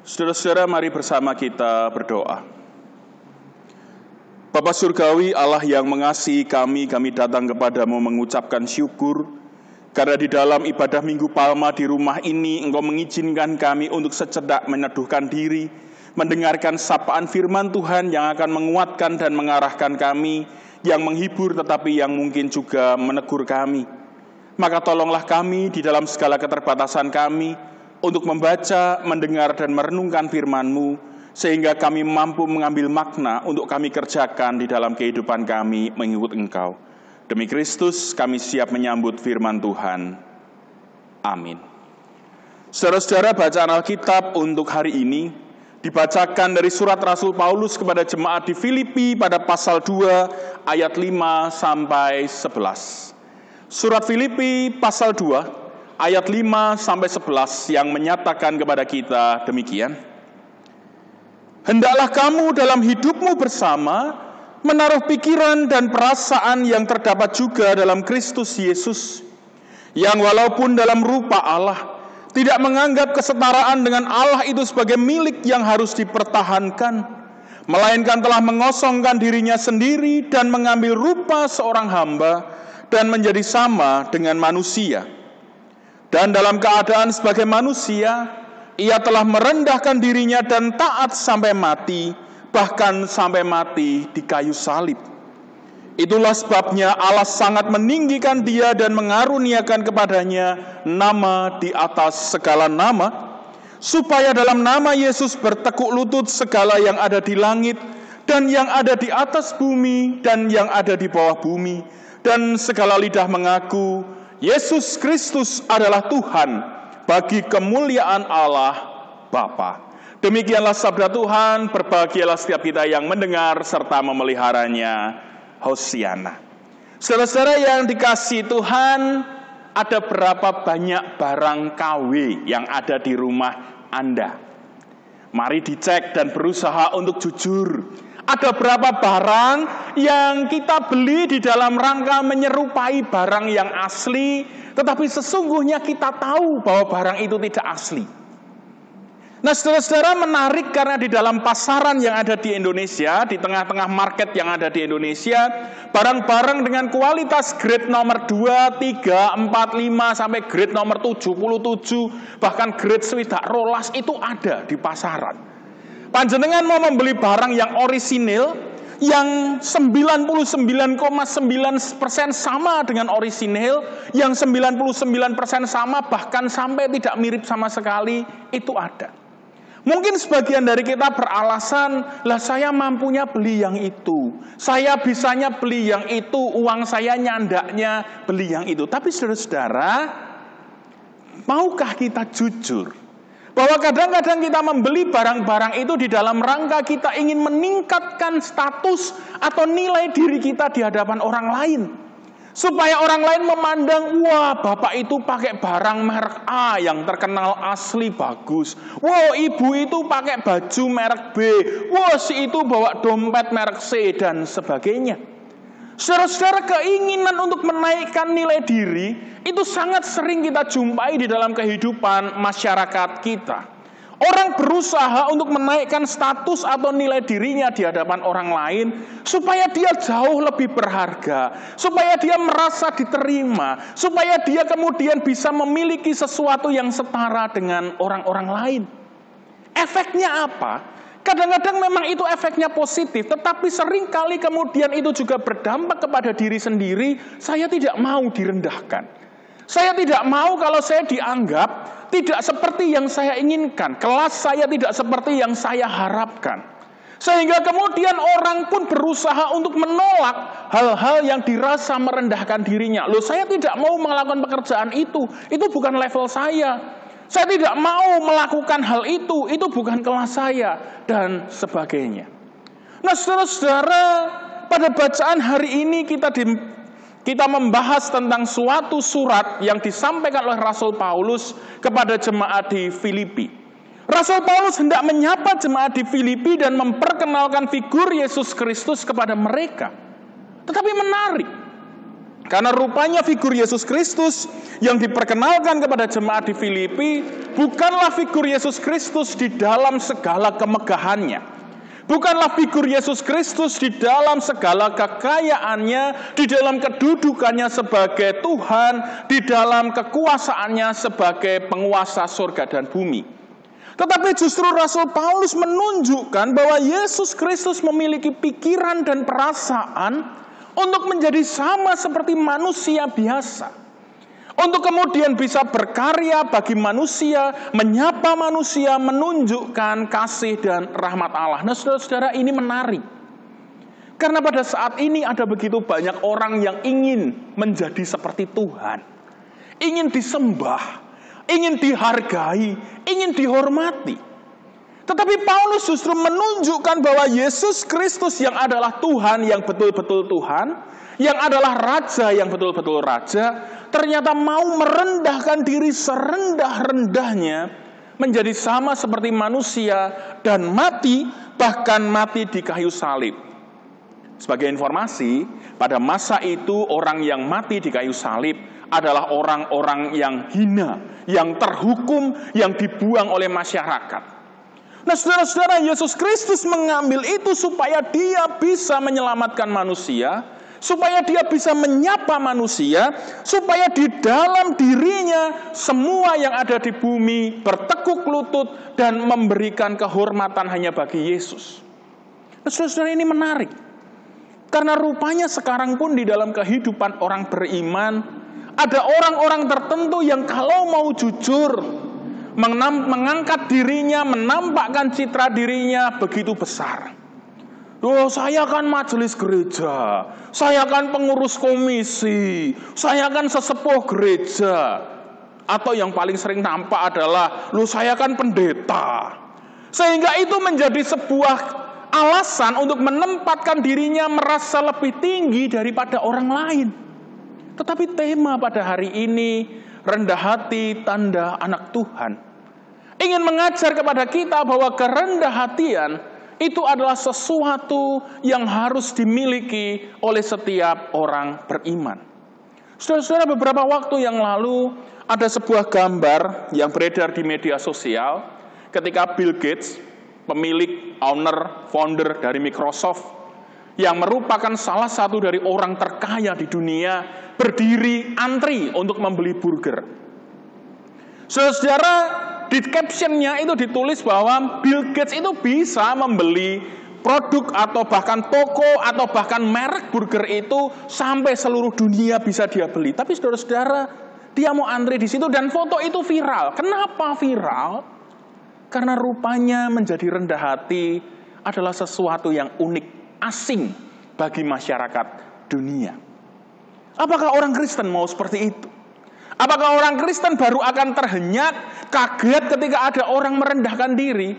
Saudara-saudara, mari bersama kita berdoa. Bapa Surgawi, Allah yang mengasihi kami datang kepadamu mengucapkan syukur, karena di dalam ibadah Minggu Palma di rumah ini, Engkau mengizinkan kami untuk sejenak meneduhkan diri, mendengarkan sapaan firman Tuhan yang akan menguatkan dan mengarahkan kami, yang menghibur tetapi yang mungkin juga menegur kami. Maka tolonglah kami di dalam segala keterbatasan kami, untuk membaca, mendengar, dan merenungkan firman-Mu, sehingga kami mampu mengambil makna untuk kami kerjakan di dalam kehidupan kami mengikut Engkau. Demi Kristus, kami siap menyambut firman Tuhan. Amin. Saudara-saudara, bacaan Alkitab untuk hari ini dibacakan dari surat Rasul Paulus kepada jemaat di Filipi pada pasal 2, ayat 5 sampai 11. Surat Filipi pasal 2, ayat 5 sampai 11 yang menyatakan kepada kita demikian. Hendaklah kamu dalam hidupmu bersama menaruh pikiran dan perasaan yang terdapat juga dalam Kristus Yesus, yang walaupun dalam rupa Allah, tidak menganggap kesetaraan dengan Allah itu sebagai milik yang harus dipertahankan, melainkan telah mengosongkan dirinya sendiri dan mengambil rupa seorang hamba dan menjadi sama dengan manusia. Dan dalam keadaan sebagai manusia, ia telah merendahkan dirinya dan taat sampai mati, bahkan sampai mati di kayu salib. Itulah sebabnya Allah sangat meninggikan dia dan mengaruniakan kepadanya nama di atas segala nama, supaya dalam nama Yesus bertekuk lutut segala yang ada di langit, dan yang ada di atas bumi, dan yang ada di bawah bumi, dan segala lidah mengaku Yesus Kristus adalah Tuhan, bagi kemuliaan Allah Bapa. Demikianlah sabda Tuhan, berbahagialah setiap kita yang mendengar serta memeliharanya. Hosiana. Saudara-saudara yang dikasihi Tuhan, ada berapa banyak barang KW yang ada di rumah Anda? Mari dicek dan berusaha untuk jujur. Ada berapa barang yang kita beli di dalam rangka menyerupai barang yang asli, tetapi sesungguhnya kita tahu bahwa barang itu tidak asli. Nah, saudara-saudara, menarik karena di dalam pasaran yang ada di Indonesia, di tengah-tengah market yang ada di Indonesia, barang-barang dengan kualitas grade nomor 2, 3, 4, 5, sampai grade nomor 77, bahkan grade swidak rolas itu ada di pasaran. Panjenengan mau membeli barang yang orisinil, yang 99,9% sama dengan orisinil, yang 99% sama bahkan sampai tidak mirip sama sekali, itu ada. Mungkin sebagian dari kita beralasan, lah saya mampunya beli yang itu, saya bisanya beli yang itu, uang saya nyandaknya beli yang itu. Tapi saudara-saudara, maukah kita jujur bahwa kadang-kadang kita membeli barang-barang itu di dalam rangka kita ingin meningkatkan status atau nilai diri kita di hadapan orang lain, supaya orang lain memandang, wah bapak itu pakai barang merek A yang terkenal asli bagus, wah ibu itu pakai baju merek B, wah si itu bawa dompet merek C dan sebagainya. Saudara-saudara, keinginan untuk menaikkan nilai diri itu sangat sering kita jumpai di dalam kehidupan masyarakat kita. Orang berusaha untuk menaikkan status atau nilai dirinya di hadapan orang lain, supaya dia jauh lebih berharga, supaya dia merasa diterima, supaya dia kemudian bisa memiliki sesuatu yang setara dengan orang-orang lain. Efeknya apa? Kadang-kadang memang itu efeknya positif, tetapi seringkali kemudian itu juga berdampak kepada diri sendiri. Saya tidak mau direndahkan. Saya tidak mau kalau saya dianggap tidak seperti yang saya inginkan. Kelas saya tidak seperti yang saya harapkan. Sehingga kemudian orang pun berusaha untuk menolak hal-hal yang dirasa merendahkan dirinya. Loh, saya tidak mau melakukan pekerjaan itu bukan level saya. Saya tidak mau melakukan hal itu bukan kelas saya, dan sebagainya. Nah, saudara-saudara, pada bacaan hari ini kita membahas tentang suatu surat yang disampaikan oleh Rasul Paulus kepada jemaat di Filipi. Rasul Paulus hendak menyapa jemaat di Filipi dan memperkenalkan figur Yesus Kristus kepada mereka. Tetapi menarik, Karena rupanya figur Yesus Kristus yang diperkenalkan kepada jemaat di Filipi bukanlah figur Yesus Kristus di dalam segala kemegahannya. Bukanlah figur Yesus Kristus di dalam segala kekayaannya, di dalam kedudukannya sebagai Tuhan, di dalam kekuasaannya sebagai penguasa surga dan bumi. Tetapi justru Rasul Paulus menunjukkan bahwa Yesus Kristus memiliki pikiran dan perasaan untuk menjadi sama seperti manusia biasa. Untuk kemudian bisa berkarya bagi manusia, menyapa manusia, menunjukkan kasih dan rahmat Allah. Nah, saudara-saudara, ini menarik. Karena pada saat ini ada begitu banyak orang yang ingin menjadi seperti Tuhan. Ingin disembah, ingin dihargai, ingin dihormati. Tetapi Paulus justru menunjukkan bahwa Yesus Kristus yang adalah Tuhan yang betul-betul Tuhan, yang adalah Raja yang betul-betul Raja, ternyata mau merendahkan diri serendah-rendahnya, menjadi sama seperti manusia dan mati, bahkan mati di kayu salib. Sebagai informasi, pada masa itu orang yang mati di kayu salib adalah orang-orang yang hina, yang terhukum, yang dibuang oleh masyarakat. Nah, saudara-saudara, Yesus Kristus mengambil itu supaya dia bisa menyelamatkan manusia, supaya dia bisa menyapa manusia, supaya di dalam dirinya semua yang ada di bumi bertekuk lutut dan memberikan kehormatan hanya bagi Yesus. Nah, saudara-saudara, ini menarik. Karena rupanya sekarang pun di dalam kehidupan orang beriman, ada orang-orang tertentu yang kalau mau jujur, mengangkat dirinya, menampakkan citra dirinya begitu besar. Oh, saya kan majelis gereja, saya kan pengurus komisi, saya kan sesepuh gereja. Atau yang paling sering nampak adalah, saya kan pendeta. Sehingga itu menjadi sebuah alasan untuk menempatkan dirinya merasa lebih tinggi daripada orang lain. Tetapi tema pada hari ini, rendah hati tanda anak Tuhan, ingin mengajar kepada kita bahwa kerendah hatian itu adalah sesuatu yang harus dimiliki oleh setiap orang beriman. Saudara-saudara, beberapa waktu yang lalu ada sebuah gambar yang beredar di media sosial ketika Bill Gates, pemilik, owner, founder dari Microsoft, yang merupakan salah satu dari orang terkaya di dunia, berdiri antri untuk membeli burger. Saudara, di captionnya itu ditulis bahwa Bill Gates itu bisa membeli produk atau bahkan toko atau bahkan merek burger itu sampai seluruh dunia bisa dia beli. Tapi saudara-saudara, dia mau antri di situ dan foto itu viral. Kenapa viral? Karena rupanya menjadi rendah hati adalah sesuatu yang unik, asing bagi masyarakat dunia. Apakah orang Kristen mau seperti itu? Apakah orang Kristen baru akan terhenyak, kaget ketika ada orang merendahkan diri?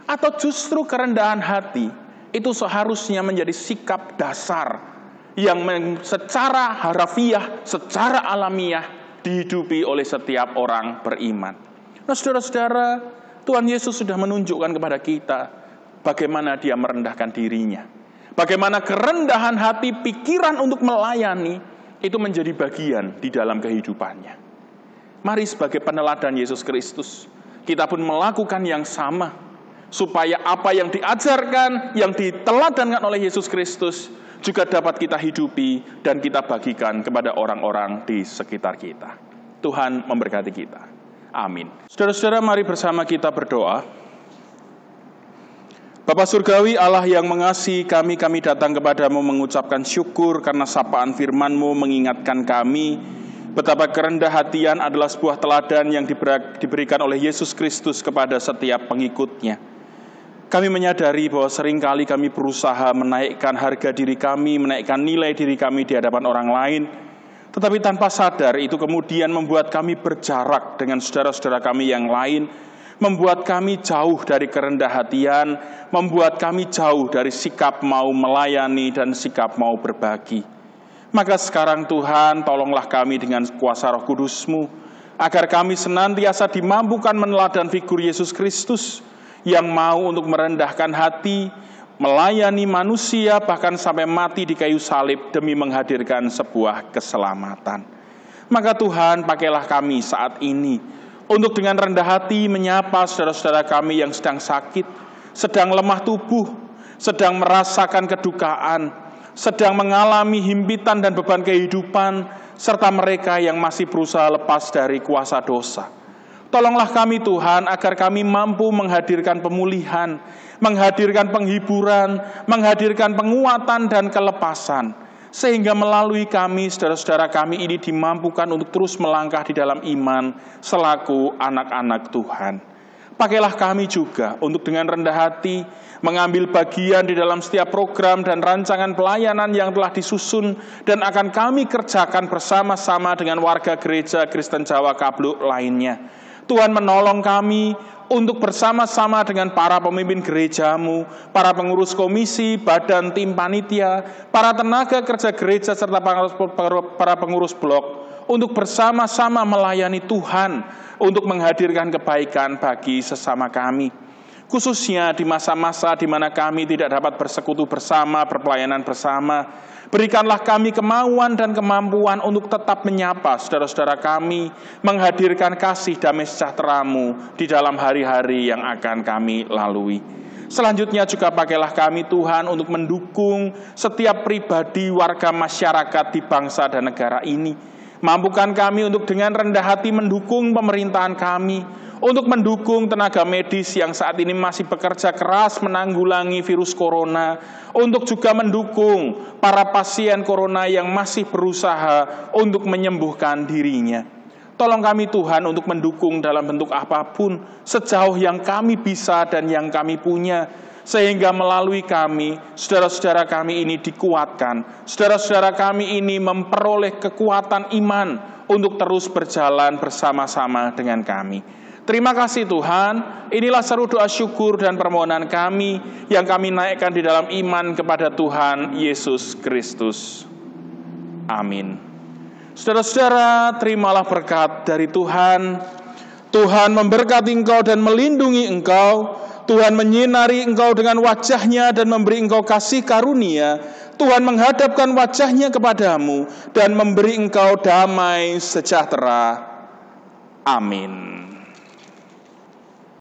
Atau justru kerendahan hati itu seharusnya menjadi sikap dasar yang secara harafiah, secara alamiah dihidupi oleh setiap orang beriman. Nah, saudara-saudara, Tuhan Yesus sudah menunjukkan kepada kita bagaimana dia merendahkan dirinya. Bagaimana kerendahan hati, pikiran untuk melayani itu menjadi bagian di dalam kehidupannya. Mari sebagai peneladan Yesus Kristus, kita pun melakukan yang sama, supaya apa yang diajarkan, yang diteladankan oleh Yesus Kristus juga dapat kita hidupi dan kita bagikan kepada orang-orang di sekitar kita. Tuhan memberkati kita. Amin. Saudara-saudara, mari bersama kita berdoa. Bapa Surgawi, Allah yang mengasihi kami datang kepadamu mengucapkan syukur karena sapaan firman-Mu mengingatkan kami betapa kerendah hatian adalah sebuah teladan yang diberikan oleh Yesus Kristus kepada setiap pengikutnya. Kami menyadari bahwa seringkali kami berusaha menaikkan harga diri kami, menaikkan nilai diri kami di hadapan orang lain, tetapi tanpa sadar itu kemudian membuat kami berjarak dengan saudara-saudara kami yang lain, membuat kami jauh dari kerendah hatian, membuat kami jauh dari sikap mau melayani dan sikap mau berbagi. Maka sekarang Tuhan, tolonglah kami dengan kuasa Roh Kudus-Mu, agar kami senantiasa dimampukan meneladan figur Yesus Kristus, yang mau untuk merendahkan hati, melayani manusia bahkan sampai mati di kayu salib demi menghadirkan sebuah keselamatan. Maka Tuhan, pakailah kami saat ini untuk dengan rendah hati menyapa saudara-saudara kami yang sedang sakit, sedang lemah tubuh, sedang merasakan kedukaan, sedang mengalami himpitan dan beban kehidupan, serta mereka yang masih berusaha lepas dari kuasa dosa. Tolonglah kami Tuhan agar kami mampu menghadirkan pemulihan, menghadirkan penghiburan, menghadirkan penguatan dan kelepasan, sehingga melalui kami, saudara-saudara kami ini dimampukan untuk terus melangkah di dalam iman selaku anak-anak Tuhan. Pakailah kami juga untuk dengan rendah hati mengambil bagian di dalam setiap program dan rancangan pelayanan yang telah disusun dan akan kami kerjakan bersama-sama dengan warga gereja Kristen Jawa Kabluk lainnya. Tuhan menolong kami untuk bersama-sama dengan para pemimpin gerejamu, para pengurus komisi, badan, tim panitia, para tenaga kerja gereja, serta para pengurus blok, untuk bersama-sama melayani Tuhan, untuk menghadirkan kebaikan bagi sesama kami. Khususnya di masa-masa di mana kami tidak dapat bersekutu bersama, berpelayanan bersama, berikanlah kami kemauan dan kemampuan untuk tetap menyapa saudara-saudara kami, menghadirkan kasih damai sejahtera-Mu di dalam hari-hari yang akan kami lalui. Selanjutnya juga pakailah kami Tuhan untuk mendukung setiap pribadi warga masyarakat di bangsa dan negara ini. Mampukan kami untuk dengan rendah hati mendukung pemerintahan kami, untuk mendukung tenaga medis yang saat ini masih bekerja keras menanggulangi virus corona, untuk juga mendukung para pasien corona yang masih berusaha untuk menyembuhkan dirinya. Tolong kami Tuhan untuk mendukung dalam bentuk apapun sejauh yang kami bisa dan yang kami punya, sehingga melalui kami, saudara-saudara kami ini dikuatkan, saudara-saudara kami ini memperoleh kekuatan iman untuk terus berjalan bersama-sama dengan kami. Terima kasih Tuhan, inilah seru doa syukur dan permohonan kami yang kami naikkan di dalam iman kepada Tuhan Yesus Kristus. Amin. Saudara-saudara, terimalah berkat dari Tuhan. Tuhan memberkati engkau dan melindungi engkau. Tuhan menyinari engkau dengan wajah-Nya dan memberi engkau kasih karunia. Tuhan menghadapkan wajah-Nya kepadamu dan memberi engkau damai sejahtera. Amin.